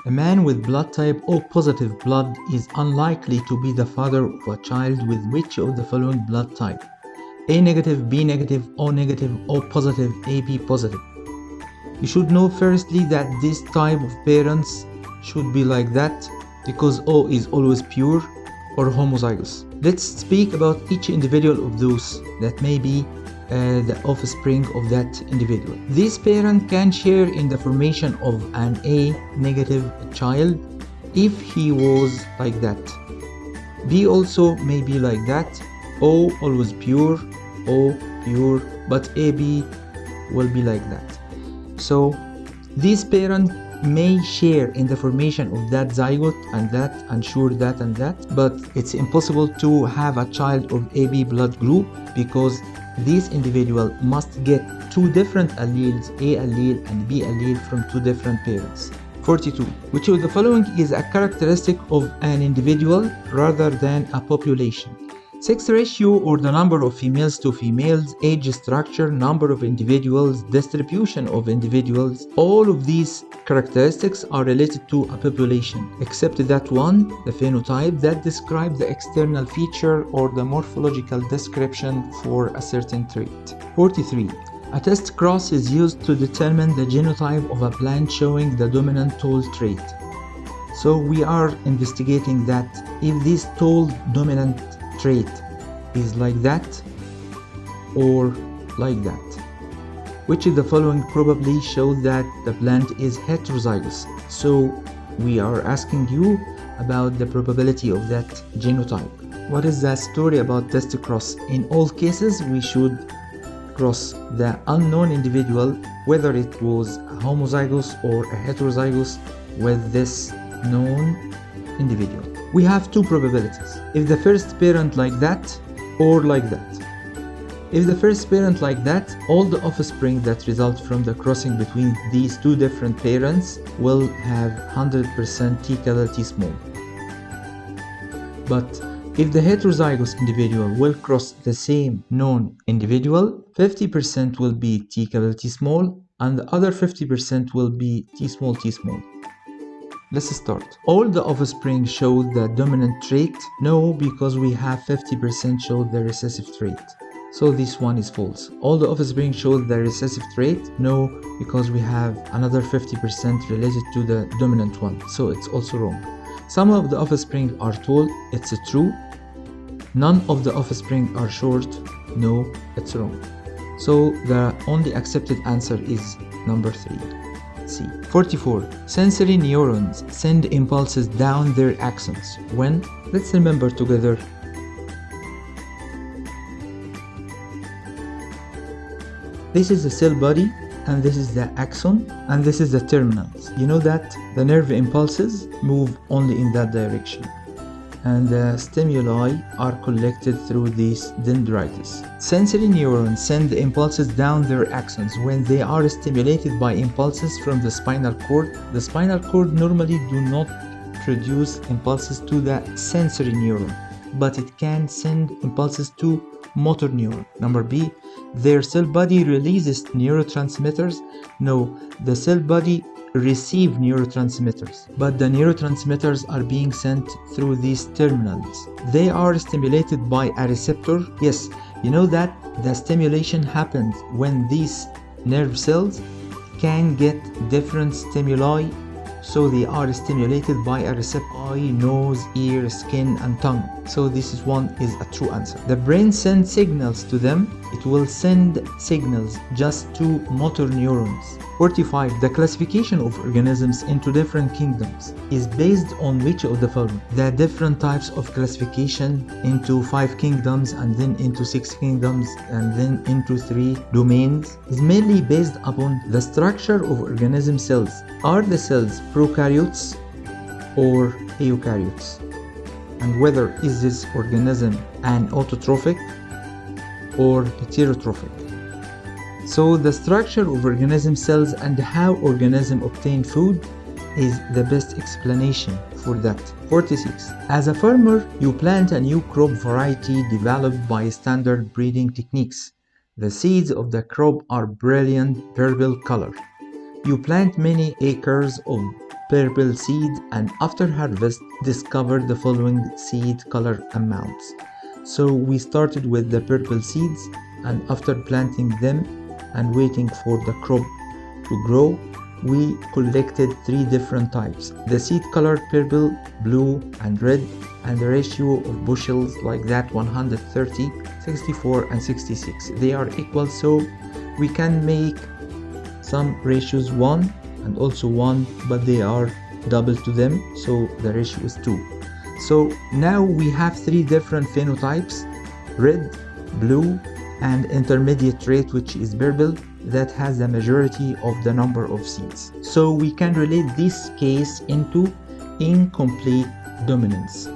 A man with blood type O positive blood is unlikely to be the father of a child with which of the following blood type? A negative, B negative, O negative, O positive, AB positive. You should know firstly that this type of parents should be like that because O is always pure or homozygous. Let's speak about each individual of those that may be the offspring of that individual. This parent can share in the formation of an A negative child if he was like that. B also may be like that. O always pure, O pure, but AB will be like that. So this parent may share in the formation of that zygote and sure that and that, but it's impossible to have a child of AB blood group because this individual must get two different alleles, A allele and B allele, from two different parents. 42. Which of the following is a characteristic of an individual rather than a population? Sex ratio, or the number of females to females, age structure, number of individuals, distribution of individuals. All of these characteristics are related to a population, except that one, the phenotype, that describes the external feature or the morphological description for a certain trait. 43. A test cross is used to determine the genotype of a plant showing the dominant tall trait. So we are investigating that if this tall dominant trait is like that or like that. Which of the following probably shows that the plant is heterozygous? So we are asking you about the probability of that genotype. What is the story about test cross? In all cases, we should cross the unknown individual, whether it was a homozygous or a heterozygous, with this known individual. We have two probabilities. If the first parent like that or like that. If the first parent like that, all the offspring that result from the crossing between these two different parents will have 100% T capital T small. But if the heterozygous individual will cross the same known individual, 50% will be T capital T small and the other 50% will be T small T small. Let's start. All the offspring show the dominant trait? No, because we have 50% show the recessive trait. So this one is false. All the offspring show the recessive trait? No, because we have another 50% related to the dominant one. So it's also wrong. Some of the offspring are tall. It's true. None of the offspring are short. No, it's wrong. So the only accepted answer is number 3. C. 44. Sensory neurons send impulses down their axons. When? Let's remember together. This is the cell body, and this is the axon, and this is the terminals. You know that the nerve impulses move only in that direction, and the stimuli are collected through these dendrites. Sensory neurons send the impulses down their axons when they are stimulated by impulses from the spinal cord. The spinal cord normally do not produce impulses to the sensory neuron, but it can send impulses to motor neuron. Number B, their cell body releases neurotransmitters. No, the cell body receive neurotransmitters, but the neurotransmitters are being sent through these terminals. They are stimulated by a receptor. Yes, you know that the stimulation happens when these nerve cells can get different stimuli, so they are stimulated by a receptor: eye, nose, ear, skin, and tongue. So this one is a true answer. The brain sends signals to them. It will send signals just to motor neurons. 45. The classification of organisms into different kingdoms is based on which of the following? The different types of classification into 5 kingdoms and then into 6 kingdoms and then into 3 domains is mainly based upon the structure of organism cells. Are the cells prokaryotes or eukaryotes? And whether is this organism an autotrophic or heterotrophic? So the structure of organism cells and how organism obtain food is the best explanation for that. 46. As a farmer, you plant a new crop variety developed by standard breeding techniques. The seeds of the crop are brilliant purple color. You plant many acres of purple seed and after harvest discover the following seed color amounts. So we started with the purple seeds, and after planting them and waiting for the crop to grow, we collected 3 different types. The seed color purple, blue and red, and the ratio of bushels like that 130, 64 and 66. They are equal, so we can make some ratios 1 and also 1, but they are double to them, so the ratio is 2. So now we have 3 different phenotypes: red, blue, and intermediate rate, which is purple, that has the majority of the number of seeds. So we can relate this case into incomplete dominance.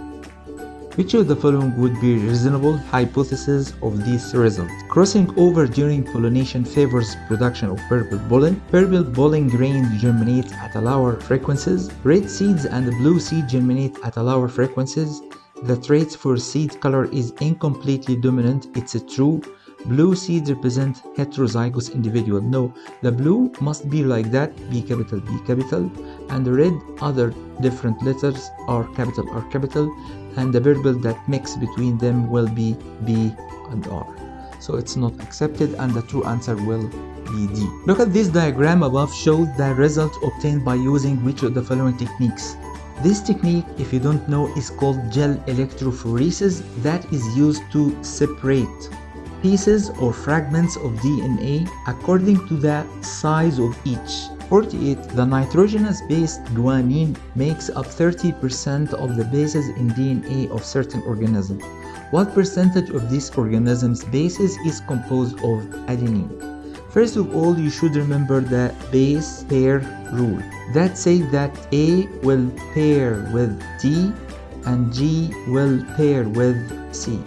Which of the following would be a reasonable hypothesis of this result? Crossing over during pollination favors production of purple pollen. Purple pollen grains germinate at a lower frequencies. Red seeds and blue seeds germinate at a lower frequencies. The traits for seed color is incompletely dominant. It's true. Blue seeds represent heterozygous individual. No, the blue must be like that, B capital, and the red other different letters, R capital, and the purple that mix between them will be B and R. So it's not accepted, and the true answer will be D. Look at this diagram above, shows the result obtained by using which of the following techniques. This technique, if you don't know, is called gel electrophoresis, that is used to separate pieces or fragments of DNA according to the size of each. 48. The nitrogenous base guanine makes up 30% of the bases in DNA of certain organisms. What percentage of this organism's bases is composed of adenine? First of all, you should remember the base pair rule. That says that A will pair with T and G will pair with C.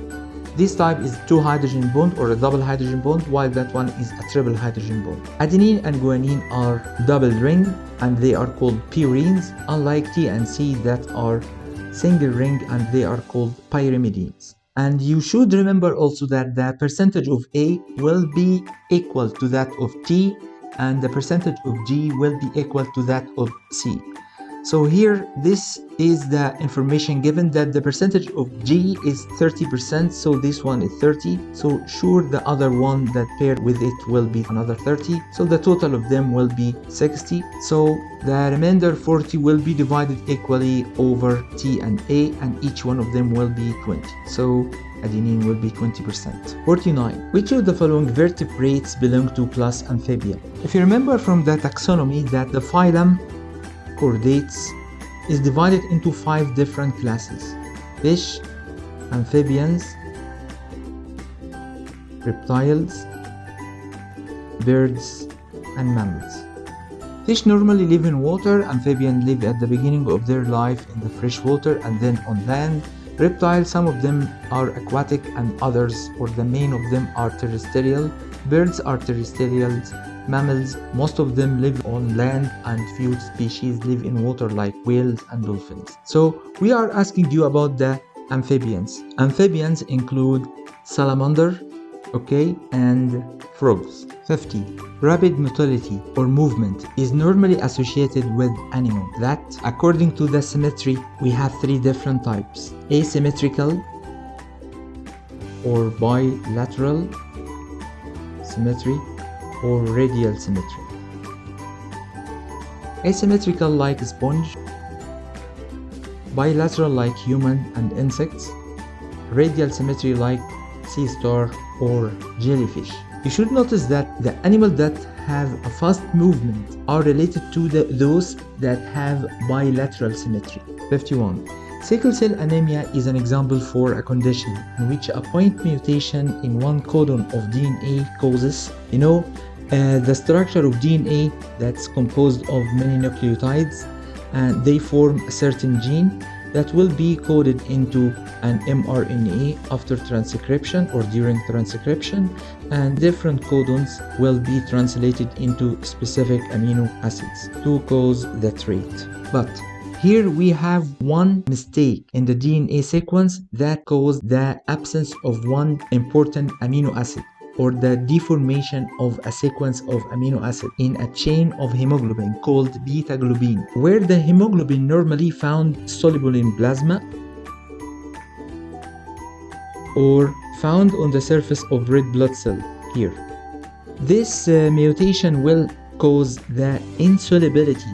This type is 2 hydrogen bond or a double hydrogen bond, while that one is a triple hydrogen bond. Adenine and guanine are double ring and they are called purines, unlike T and C that are single ring and they are called pyrimidines. And you should remember also that the percentage of A will be equal to that of T and the percentage of G will be equal to that of C. So here, this is the information given that the percentage of G is 30%, so this one is 30. So sure, the other one that paired with it will be another 30. So the total of them will be 60. So the remainder 40 will be divided equally over T and A, and each one of them will be 20. So adenine will be 20%. 49. Which of the following vertebrates belong to class Amphibia? If you remember from the taxonomy that the phylum Chordates is divided into 5 different classes: fish, amphibians, reptiles, birds, and mammals. Fish normally live in water, amphibians live at the beginning of their life in the fresh water and then on land. Reptiles, some of them are aquatic and others, or the main of them, are terrestrial. Birds are terrestrials. Mammals, most of them live on land, and few species live in water like whales and dolphins. So we are asking you about the amphibians. Amphibians include salamander, okay, and frogs. 50. Rapid motility or movement is normally associated with animal that, according to the symmetry, we have 3 different types: asymmetrical or bilateral symmetry, or radial symmetry. Asymmetrical like sponge, bilateral like human and insects, radial symmetry like sea star or jellyfish. You should notice that the animals that have a fast movement are related to those that have bilateral symmetry. 51. Sickle cell anemia is an example for a condition in which a point mutation in one codon of DNA causes, the structure of DNA that's composed of many nucleotides, and they form a certain gene that will be coded into an mRNA after transcription or during transcription, and different codons will be translated into specific amino acids to cause the trait. But here we have one mistake in the DNA sequence that caused the absence of one important amino acid, or the deformation of a sequence of amino acid in a chain of hemoglobin called beta globin, where the hemoglobin normally found soluble in plasma or found on the surface of red blood cell here. This mutation will cause the insolubility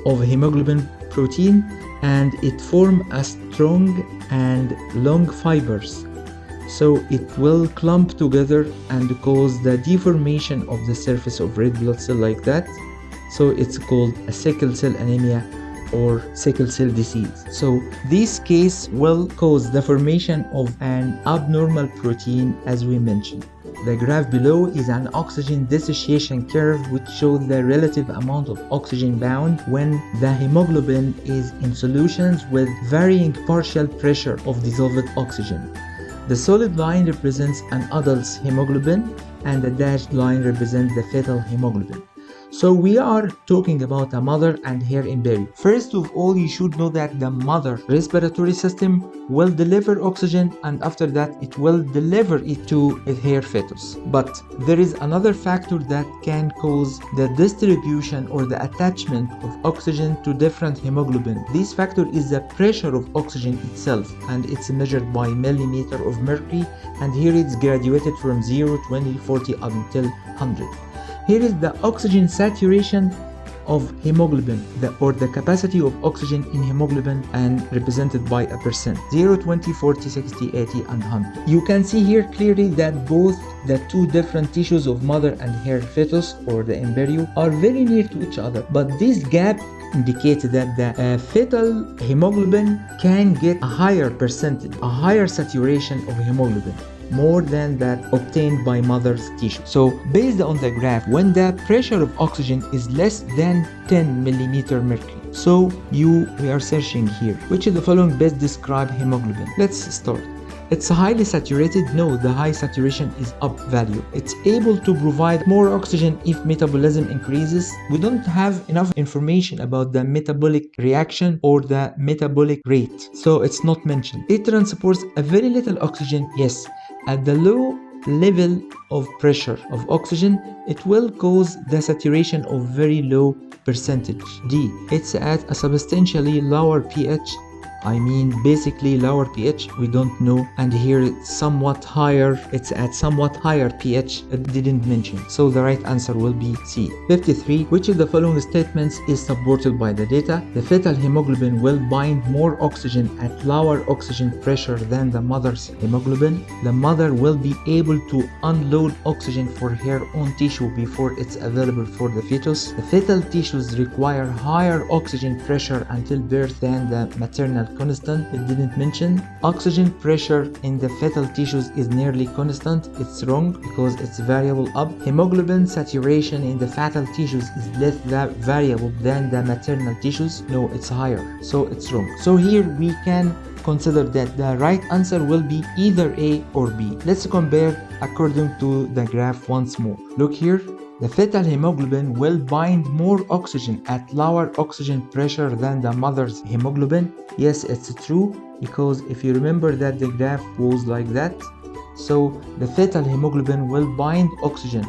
of hemoglobin protein, and it forms a strong and long fibers. So it will clump together and cause the deformation of the surface of red blood cell like that. So it's called a sickle cell anemia or sickle cell disease. So this case will cause the formation of an abnormal protein, as we mentioned. The graph below is an oxygen dissociation curve which shows the relative amount of oxygen bound when the hemoglobin is in solutions with varying partial pressure of dissolved oxygen. The solid line represents an adult's hemoglobin and the dashed line represents the fetal hemoglobin. So we are talking about a mother and her embryo. First of all, you should know that the mother respiratory system will deliver oxygen, and after that it will deliver it to her fetus. But there is another factor that can cause the distribution or the attachment of oxygen to different hemoglobin. This factor is the pressure of oxygen itself, and it's measured by millimeter of mercury, and here it's graduated from 0, 20, 40 up until 100. Here is the oxygen saturation of hemoglobin, or the capacity of oxygen in hemoglobin, and represented by a percent: 0, 20, 40, 60, 80, and 100. You can see here clearly that both the two different tissues of mother and her fetus or the embryo are very near to each other, but this gap indicates that the fetal hemoglobin can get a higher percentage, a higher saturation of hemoglobin, more than that obtained by mother's tissue. So based on the graph, when the pressure of oxygen is less than 10 millimeter mercury, so we are searching here, which of the following best describe hemoglobin? Let's start. It's highly saturated. No, the high saturation is up value. It's able to provide more oxygen if metabolism increases. We don't have enough information about the metabolic reaction or the metabolic rate, so it's not mentioned. It transports a very little oxygen. Yes, at the low level of pressure of oxygen, it will cause the saturation of very low percentage. D, it's at a substantially lower pH. I mean basically lower pH, we don't know, and here it's somewhat higher, it's at somewhat higher pH, it didn't mention, so the right answer will be C. 53. Which of the following statements is supported by the data? The fetal hemoglobin will bind more oxygen at lower oxygen pressure than the mother's hemoglobin. The mother will be able to unload oxygen for her own tissue before it's available for the fetus. The fetal tissues require higher oxygen pressure until birth than the maternal constant. It didn't mention. Oxygen pressure in the fetal tissues is nearly constant. It's wrong because it's variable up. Hemoglobin saturation in the fetal tissues is less variable than the maternal tissues. No, it's higher, so it's wrong. So here we can consider that the right answer will be either A or B. Let's compare according to the graph once more. Look here. The fetal hemoglobin will bind more oxygen at lower oxygen pressure than the mother's hemoglobin. Yes, it's true, because if you remember that the graph was like that, so the fetal hemoglobin will bind oxygen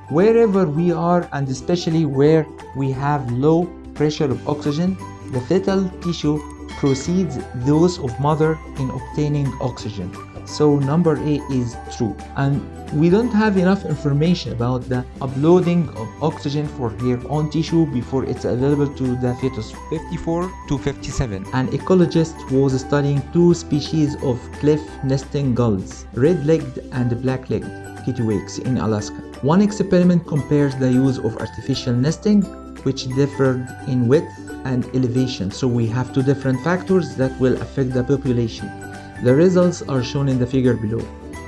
wherever we are, and especially where we have low pressure of oxygen. The fetal tissue precedes those of mother in obtaining oxygen. So number A is true, and we don't have enough information about the uploading of oxygen for her own tissue before it's available to the fetus. 54 to 57. An ecologist was studying two species of cliff nesting gulls, red-legged and black-legged kittiwakes in Alaska. One experiment compares the use of artificial nesting, which differed in width and elevation. So we have two different factors that will affect the population. The results are shown in the figure below.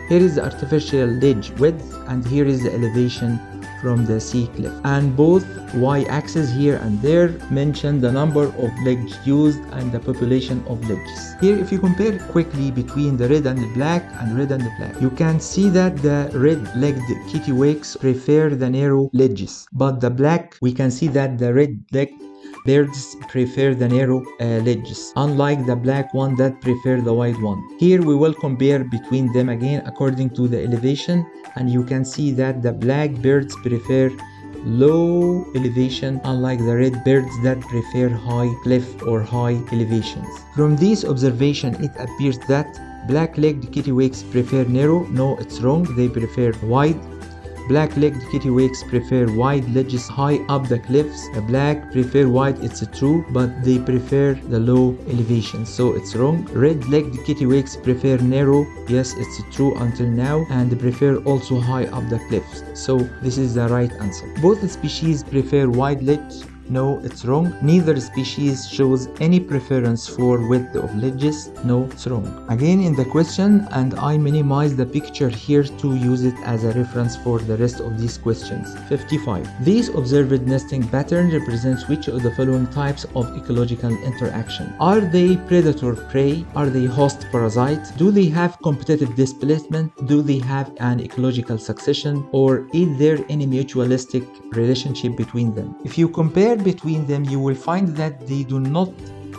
Here is the artificial ledge width, and here is the elevation from the sea cliff. And both y-axis here and there mention the number of ledges used and the population of ledges. Here, if you compare quickly between the red and the black and red and the black, you can see that the red-legged kittiwakes prefer the narrow ledges, but the black, we can see that the red-legged birds prefer the narrow ledges, unlike the black one that prefer the wide one. Here we will compare between them again according to the elevation, and you can see that the black birds prefer low elevation, unlike the red birds that prefer high cliff or high elevations. From this observation, it appears that black-legged kittiwakes prefer narrow. No, it's wrong. They prefer wide. Black-legged kittiwakes prefer wide ledges high up the cliffs. The black prefer wide, it's true, but they prefer the low elevation, so it's wrong. Red-legged kittiwakes prefer narrow. Yes, it's true until now, and they prefer also high up the cliffs, so this is the right answer. Both species prefer wide ledge. No, it's wrong. Neither species shows any preference for width of ledges. No, it's wrong. Again in the question, and I minimize the picture here to use it as a reference for the rest of these questions. 55. This observed nesting pattern represents which of the following types of ecological interaction? Are they predator-prey? Are they host-parasite? Do they have competitive displacement? Do they have an ecological succession? Or is there any mutualistic relationship between them? If you compare between them, you will find that they do not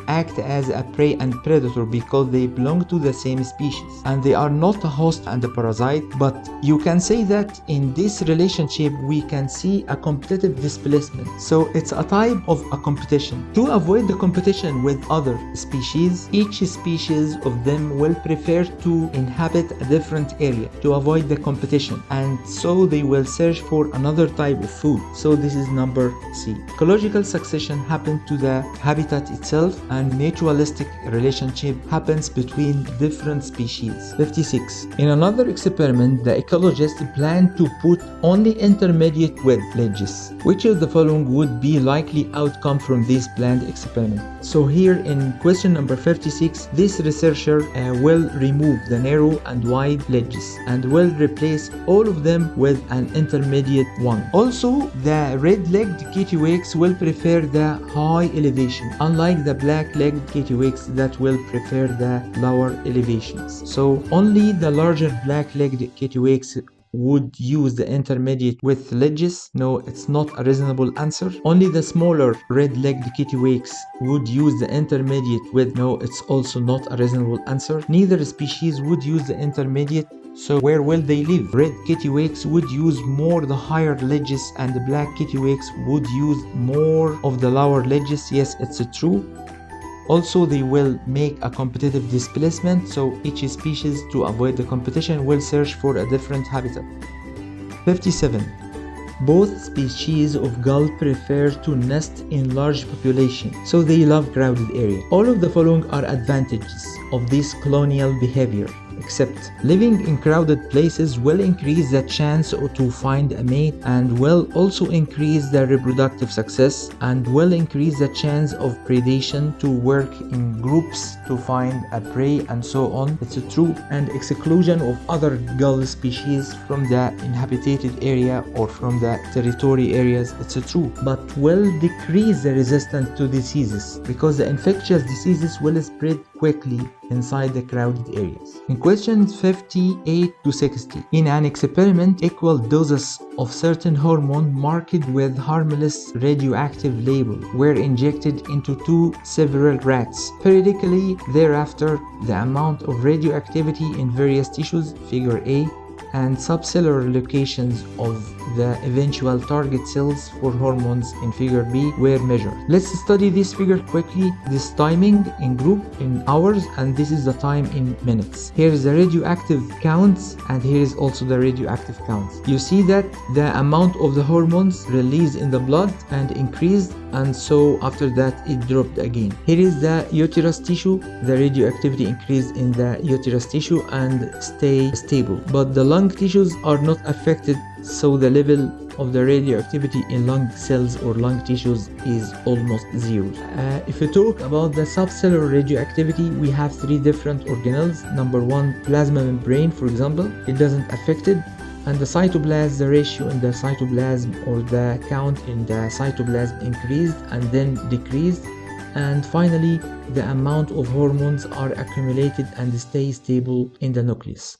act as a prey and predator because they belong to the same species, and they are not a host and a parasite. But you can say that in this relationship we can see a competitive displacement, so it's a type of a competition. To avoid the competition with other species, each species of them will prefer to inhabit a different area to avoid the competition, and so they will search for another type of food. So this is number C. Ecological succession happens to the habitat itself, and mutualistic relationship happens between different species. 56. In another experiment, the ecologist planned to put only intermediate width ledges. Which of the following would be likely outcome from this planned experiment? So here in question number 56, this researcher will remove the narrow and wide ledges and will replace all of them with an intermediate one. Also, the red-legged kittiwakes will prefer the high elevation, unlike the black-legged kittiwakes that will prefer the lower elevations. So only the larger black-legged kittiwakes would use the intermediate width ledges. No, it's not a reasonable answer. Only the smaller red-legged kittiwakes would use the intermediate width. No, it's also not a reasonable answer. Neither species would use the intermediate. So where will they live? Red kittiwakes would use more the higher ledges, and the black kittiwakes would use more of the lower ledges. Yes, it's true. Also, they will make a competitive displacement, so each species, to avoid the competition, will search for a different habitat. 57. Both species of gull prefer to nest in large population, so they love crowded area. All of the following are advantages of this colonial behavior, except living in crowded places will increase the chance to find a mate, and will also increase the reproductive success, and will increase the chance of predation, to work in groups to find a prey, and so on. It's true. And exclusion of other gull species from the inhabited area or from the territory areas, it's true, but will decrease the resistance to diseases because the infectious diseases will spread quickly inside the crowded areas. In questions 58 to 60, in an experiment, equal doses of certain hormone marked with harmless radioactive label were injected into two several rats. Periodically thereafter, the amount of radioactivity in various tissues, figure A, and subcellular locations of the eventual target cells for hormones in figure B were measured. Let's study this figure quickly. This timing in group in hours, and this is the time in minutes. Here is the radioactive counts, and here is also the radioactive counts. You see that the amount of the hormones released in the blood and increased, and so after that it dropped again. Here is the uterus tissue. The radioactivity increased in the uterus tissue and stay stable, but the lung tissues are not affected, so the level of the radioactivity in lung cells or lung tissues is almost zero. If we talk about the subcellular radioactivity, we have three different organelles. Number one, plasma membrane, for example, it doesn't affect it. And the cytoplasm, the ratio in the cytoplasm or the count in the cytoplasm increased and then decreased. And finally, the amount of hormones are accumulated and stay stable in the nucleus.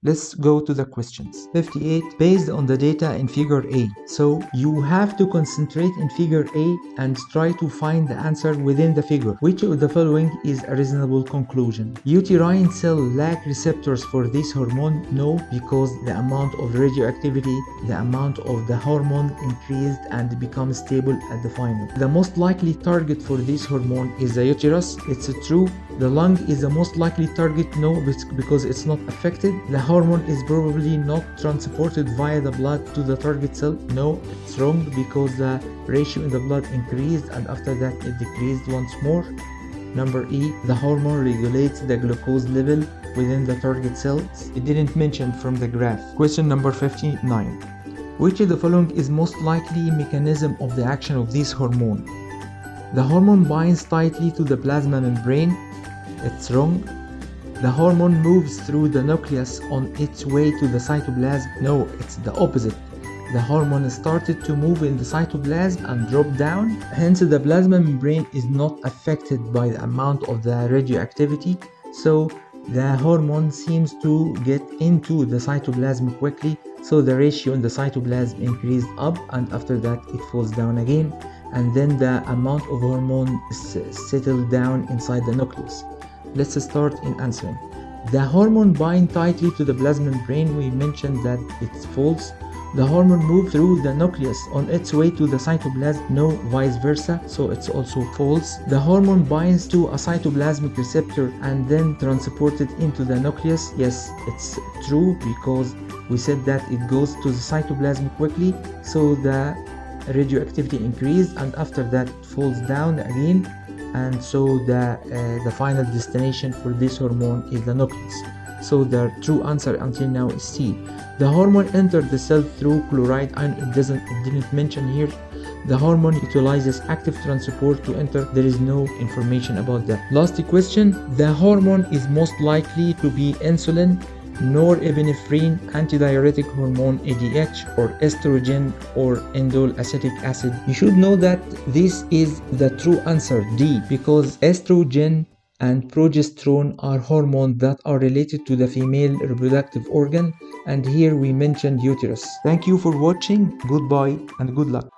Let's go to the questions. 58. Based on the data in figure A. So you have to concentrate in figure A and try to find the answer within the figure. Which of the following is a reasonable conclusion? Uterine cell lack receptors for this hormone? No, because the amount of radioactivity, the amount of the hormone increased and becomes stable at the final. The most likely target for this hormone is the uterus. It's true. The lung is the most likely target. No, because it's not affected. The hormone is probably not transported via the blood to the target cell. No, it's wrong, because the ratio in the blood increased and after that it decreased once more. Number E, the hormone regulates the glucose level within the target cells. It didn't mention from the graph. Question number 59. Which of the following is most likely mechanism of the action of this hormone? The hormone binds tightly to the plasma membrane. It's wrong. The hormone moves through the nucleus on its way to the cytoplasm. No, it's the opposite. The hormone started to move in the cytoplasm and drop down. Hence, the plasma membrane is not affected by the amount of the radioactivity. So, the hormone seems to get into the cytoplasm quickly. So, the ratio in the cytoplasm increased up and after that it falls down again. And then the amount of hormone settled down inside the nucleus. Let's start in answering. The hormone binds tightly to the plasma membrane. We mentioned that it's false. The hormone moves through the nucleus on its way to the cytoplasm. No, vice versa, so it's also false. The hormone binds to a cytoplasmic receptor and then transported into the nucleus. Yes, it's true, because we said that it goes to the cytoplasm quickly, so the radioactivity increased and after that it falls down again. And so the final destination for this hormone is the nucleus. So the true answer until now is C. The hormone entered the cell through chloride ion. It didn't mention here. The hormone utilizes active transport to enter. There is no information about that. Last question. The hormone is most likely to be insulin, norepinephrine, antidiuretic hormone ADH, or estrogen, or indole acetic acid. You should know that this is the true answer, D, because estrogen and progesterone are hormones that are related to the female reproductive organ, and here we mentioned uterus. Thank you for watching. Goodbye and good luck.